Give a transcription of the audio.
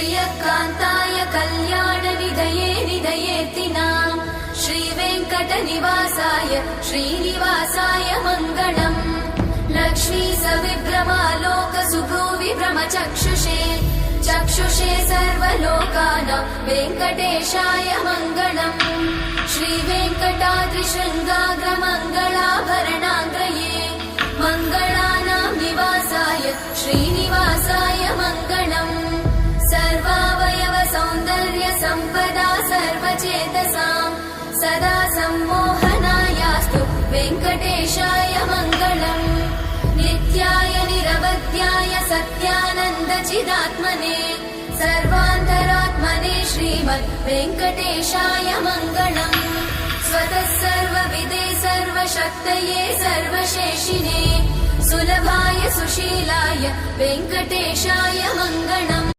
श्रियकान्ताय कल्याणनिधये निधयेतिनाम् श्रीवेङ्कटनिवासाय श्रीनिवासाय मङ्गलम् लक्ष्मी सविभ्रमालोकसुभ्रूविभ्रमचक्षुषे चक्षुषे सर्वलोकानां वेङ्कटेशाय मङ्गलम् श्रीवेङ्कटाद्रिशृङ्गाग्रमङ्गलाभरणाङ्गये मङ्गलानां निवासाय श्रीनिवासाय मङ्गलम् सर्वावयव सौन्दर्य सम्पदा सर्वचेतसां सदा सम्मोहनायास्तु वेङ्कटेशाय मङ्गलम् नित्याय निरवध्याय सत्यानन्दचिदात्मने सर्वान्तरात्मने श्रीमद् वेङ्कटेशाय मङ्गलम् स्वतः सर्वविदे सर्वशक्तये सर्वशेषिने सुलभाय सुशीलाय वेङ्कटेशाय मङ्गलम्